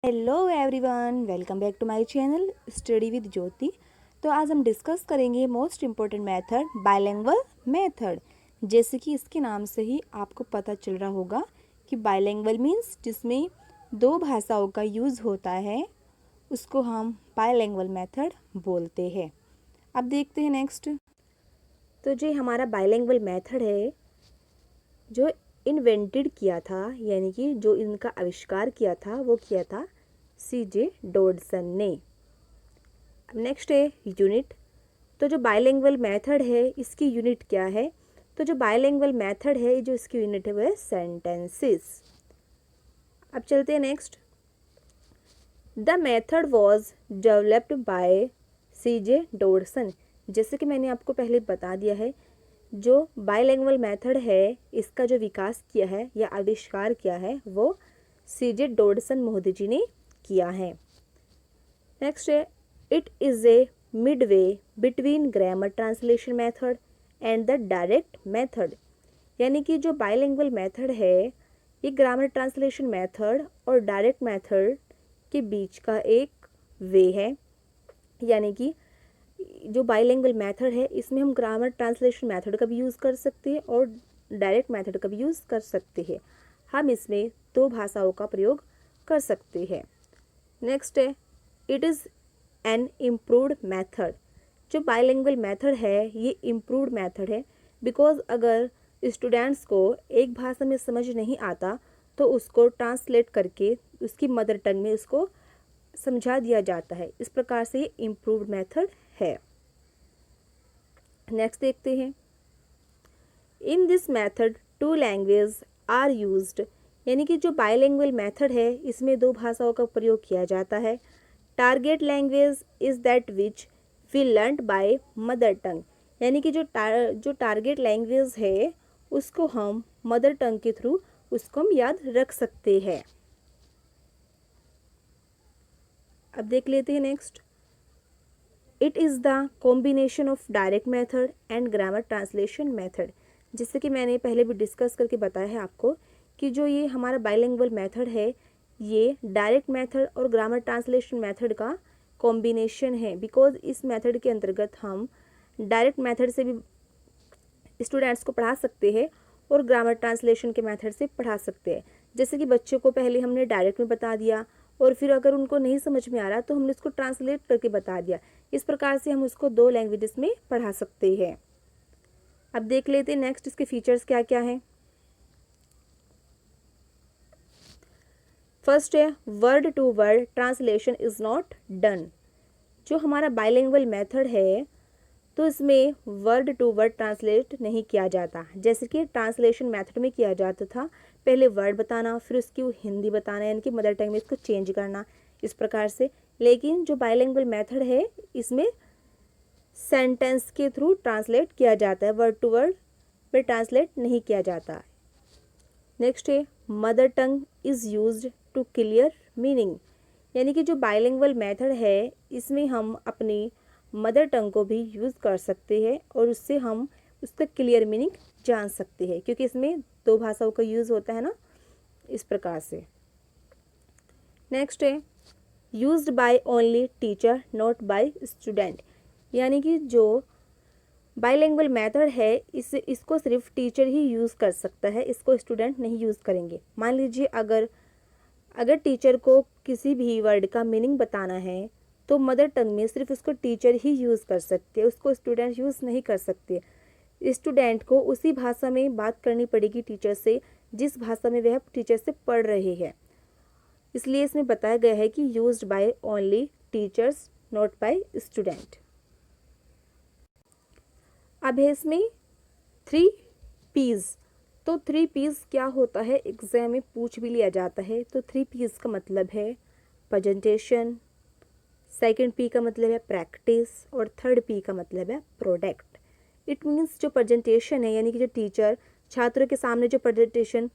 Hello everyone, welcome back to my channel study with Jyoti. तो आज हम डिस्कस करेंगे most important method bilingual method. जैसे कि इसके नाम से ही आपको पता चल रहा होगा कि बाइलिंगुअल मीन्स जिसमें दो भाषाओं का यूज़ होता है उसको हम बाइलिंगुअल मेथड बोलते हैं। अब देखते हैं नेक्स्ट। तो जो हमारा बाइलिंगुअल मेथड है जो इन्वेंटेड किया था, यानी कि जो इनका आविष्कार किया था वो किया था सीजे डॉडसन ने। अब नेक्स्ट है यूनिट। तो जो बाइलिंगुअल मेथड है इसकी यूनिट क्या है? तो जो बाइलिंगुअल मेथड है जो इसकी यूनिट है वो है सेंटेंसेस। अब चलते हैं next. The method was developed by CJ Dodson. जैसे कि मैंने आपको पहले बता दिया है, जो बाइलिंगुअल मेथड है इसका जो विकास किया है या आविष्कार किया है वो सीजे डॉडसन महोदय जी ने किया है। नेक्स्ट है it is a Midway between grammar translation method and the direct method. यानी कि जो बाइलिंगुअल मेथड है ये ग्रामर ट्रांसलेशन मेथड और डायरेक्ट मेथड के बीच का एक वे है। यानी कि जो बाइलिंगुअल मेथड है इसमें हम ग्रामर ट्रांसलेशन मेथड का भी यूज़ कर सकते हैं और डायरेक्ट मेथड का भी यूज़ कर सकते हैं। हम इसमें दो भाषाओं का प्रयोग कर सकते हैं। नेक्स्ट है it is an improved method. जो बाइलिंगुअल मेथड है ये इम्प्रूव्ड मेथड है बिकॉज अगर स्टूडेंट्स को एक भाषा में समझ नहीं आता तो उसको ट्रांसलेट करके उसकी मदर टंग में उसको समझा दिया जाता है। इस प्रकार से ये इम्प्रूव्ड मेथड है। नेक्स्ट देखते हैं। In this method two language are used. यानी कि जो बाइलिंगुअल मेथड है इसमें दो भाषाओं का प्रयोग किया जाता है। Target language is that which we learned by mother tongue. यानी कि जो टारगेट लैंग्वेज है उसको हम मदर टंग के थ्रू उसको हम याद रख सकते हैं। अब देख लेते हैं next. It is the combination of direct method and grammar translation method. जैसे कि मैंने पहले भी डिस्कस करके बताया है आपको कि जो ये हमारा बाइलिंगुअल मेथड है ये डायरेक्ट मेथड और ग्रामर ट्रांसलेशन मेथड का कॉम्बिनेशन है। बिकॉज इस मेथड के अंतर्गत हम डायरेक्ट मेथड से भी स्टूडेंट्स को पढ़ा सकते हैं और ग्रामर ट्रांसलेशन के मेथड से पढ़ा सकते हैं। जैसे कि बच्चों को पहले हमने डायरेक्ट में बता दिया और फिर अगर उनको नहीं समझ में आ रहा तो हमने उसको ट्रांसलेट करके बता दिया। इस प्रकार से हम उसको दो लैंग्वेजेस में पढ़ा सकते हैं। अब देख लेते हैं नेक्स्ट इसके फीचर्स क्या क्या हैं। फर्स्ट है word to word translation is not done. जो हमारा बाइलिंगुअल मेथड है तो इसमें वर्ड टू वर्ड ट्रांसलेट नहीं किया जाता जैसे कि ट्रांसलेशन मेथड में किया जाता था। पहले वर्ड बताना फिर उसकी हिंदी बताना यानी कि मदर टंग में इसको चेंज करना, इस प्रकार से। लेकिन जो बाइलिंगुअल मेथड है इसमें सेंटेंस के थ्रू ट्रांसलेट किया जाता है, वर्ड टू वर्ड में ट्रांसलेट नहीं किया जाता। नेक्स्ट है mother tongue is used to clear meaning. यानी कि जो बाइलिंगुअल मेथड है इसमें हम अपनी मदर टंग को भी यूज़ कर सकते हैं और उससे हम उसका क्लियर मीनिंग जान सकते हैं क्योंकि इसमें दो भाषाओं का यूज़ होता है ना, इस प्रकार से। नेक्स्ट है used by only teacher not by student. यानी कि जो बाइलिंगुअल मेथड है इसको सिर्फ टीचर ही यूज़ कर सकता है, इसको स्टूडेंट नहीं यूज़ करेंगे। मान लीजिए अगर टीचर को किसी भी वर्ड का मीनिंग बताना है तो मदर टंग में सिर्फ उसको टीचर ही यूज़ कर सकते हैं, उसको स्टूडेंट यूज़ नहीं कर सकते। स्टूडेंट को उसी भाषा में बात करनी पड़ेगी टीचर से जिस भाषा में वह टीचर से पढ़ रहे हैं। इसलिए इसमें बताया गया है कि used by only teachers not by student. अब है इसमें 3 P's। तो 3 P's क्या होता है एग्जाम में पूछ भी लिया जाता है। तो 3 P's का मतलब है प्रेजेंटेशन, सेकंड P का मतलब है प्रैक्टिस और थर्ड P का मतलब है प्रोडक्ट। इट मीन्स जो प्रेजेंटेशन है यानी कि जो टीचर छात्रों के सामने जो प्रेजेंटेशन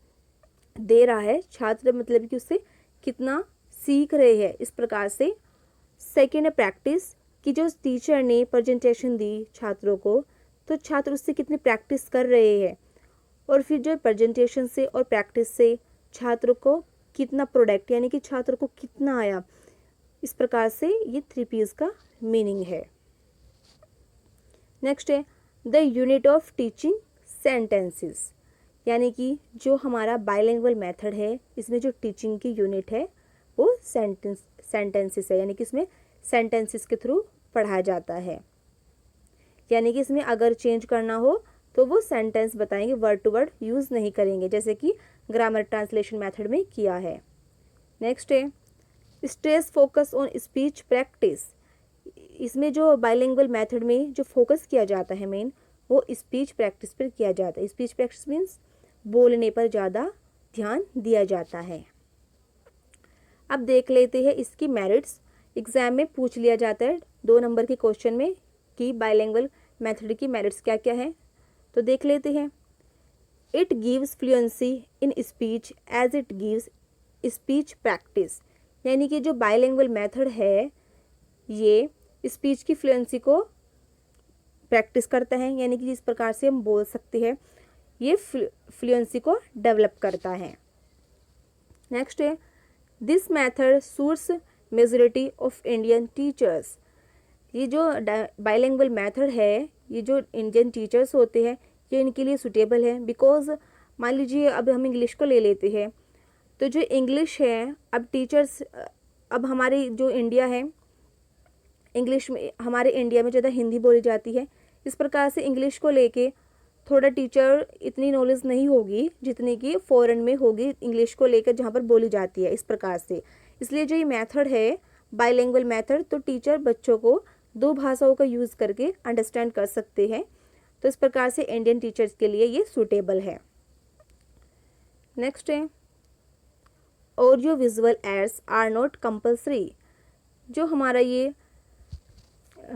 दे रहा है, छात्र मतलब कि उससे कितना सीख रहे हैं, इस प्रकार से। सेकंड है प्रैक्टिस कि जो टीचर ने प्रेजेंटेशन दी छात्रों को तो छात्र उससे कितनी प्रैक्टिस कर रहे हैं। और फिर जो प्रेजेंटेशन से और प्रैक्टिस से छात्रों को कितना प्रोडक्ट यानी कि छात्र को कितना आया, इस प्रकार से ये 3 P's का मीनिंग है। नेक्स्ट है the unit of teaching sentences, यानी कि जो हमारा बाइलिंगुअल मेथड है इसमें जो टीचिंग की यूनिट है वो सेंटेंसेस है, यानी कि इसमें सेंटेंसेस के थ्रू पढ़ाया जाता है। यानी कि इसमें अगर चेंज करना हो तो वो सेंटेंस बताएंगे, वर्ड टू वर्ड यूज़ नहीं करेंगे, जैसे कि ग्रामर ट्रांसलेशन मेथड में किया है। नेक्स्ट है stress focus on speech practice, इसमें जो बाइलिंगुअल मेथड में जो फोकस किया जाता है मेन, वो स्पीच प्रैक्टिस पर किया जाता है। स्पीच प्रैक्टिस मीन्स बोलने पर ज़्यादा ध्यान दिया जाता है। अब देख लेते हैं इसकी मेरिट्स। एग्जाम में पूछ लिया जाता है 2 नंबर के क्वेश्चन में कि बाइलिंगुअल मेथड की मेरिट्स क्या क्या हैं, तो देख लेते हैं। It gives fluency in speech as it gives speech practice, यानी कि जो बाइलिंगुअल मेथड है ये स्पीच की फ्लुएंसी को प्रैक्टिस करता है, यानी कि जिस प्रकार से हम बोल सकते हैं ये फ्लुएंसी को डेवलप करता है। नेक्स्ट है this method suits majority of Indian teachers, ये जो बाइलिंगुअल मेथड है ये जो इंडियन टीचर्स होते हैं ये इनके लिए सूटेबल है। बिकॉज मान लीजिए अब हम इंग्लिश को ले लेते हैं, तो जो इंग्लिश है अब टीचर्स, अब हमारी जो इंडिया है इंग्लिश में, हमारे इंडिया में ज़्यादा हिंदी बोली जाती है, इस प्रकार से इंग्लिश को लेके थोड़ा टीचर इतनी नॉलेज नहीं होगी जितनी कि फॉरेन में होगी इंग्लिश को लेकर जहाँ पर बोली जाती है, इस प्रकार से। इसलिए जो ये मेथड है बाइलिंगुअल मेथड, तो टीचर बच्चों को 2 भाषाओं का यूज़ करके अंडरस्टैंड कर सकते हैं, तो इस प्रकार से इंडियन टीचर्स के लिए ये सूटेबल है। नेक्स्ट है audio visual aids are not compulsory, जो हमारा ये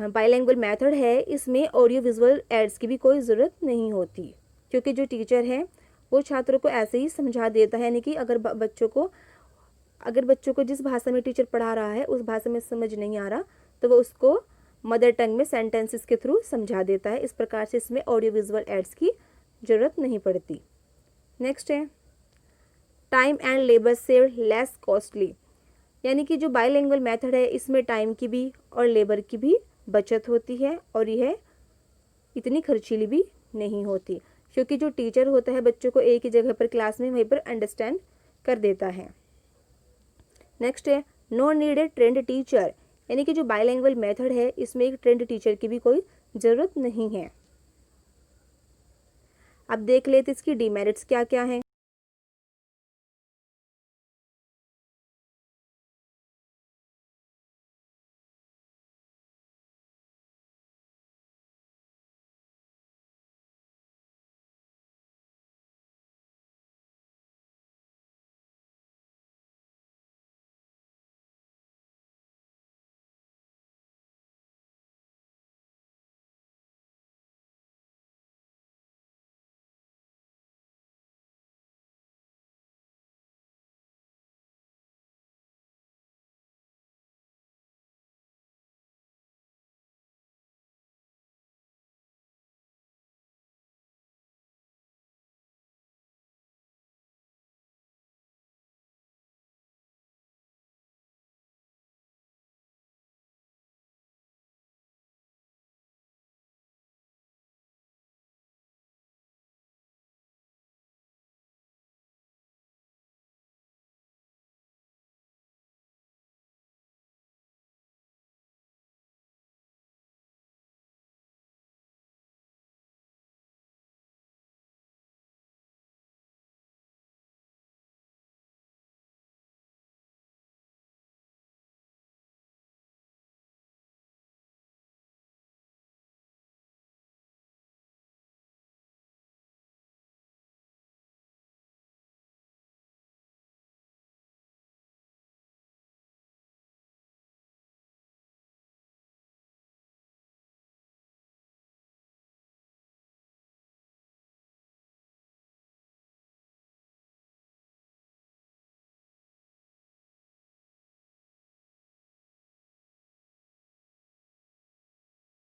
बाइलिंगुअल मेथड है इसमें ऑडियो विजुअल एड्स की भी कोई ज़रूरत नहीं होती, क्योंकि जो टीचर है वो छात्रों को ऐसे ही समझा देता है, यानी कि अगर बच्चों को जिस भाषा में टीचर पढ़ा रहा है उस भाषा में समझ नहीं आ रहा तो वो उसको मदर टंग में सेंटेंसेस के थ्रू समझा देता है। इस प्रकार से इसमें ऑडियो विजुअल एड्स की ज़रूरत नहीं पड़ती। नेक्स्ट है time and labour save less costly, यानी कि जो बाइलिंगुअल मेथड है इसमें टाइम की भी और लेबर की भी बचत होती है और यह इतनी खर्चीली भी नहीं होती, क्योंकि जो टीचर होता है बच्चों को एक ही जगह पर क्लास में वहीं पर अंडरस्टैंड कर देता है। नेक्स्ट है no need a trained teacher, यानी कि जो बाइलिंगुअल मेथड है इसमें एक ट्रेंड टीचर की भी कोई ज़रूरत नहीं है। अब देख लेते इसकी डीमेरिट्स क्या क्या हैं।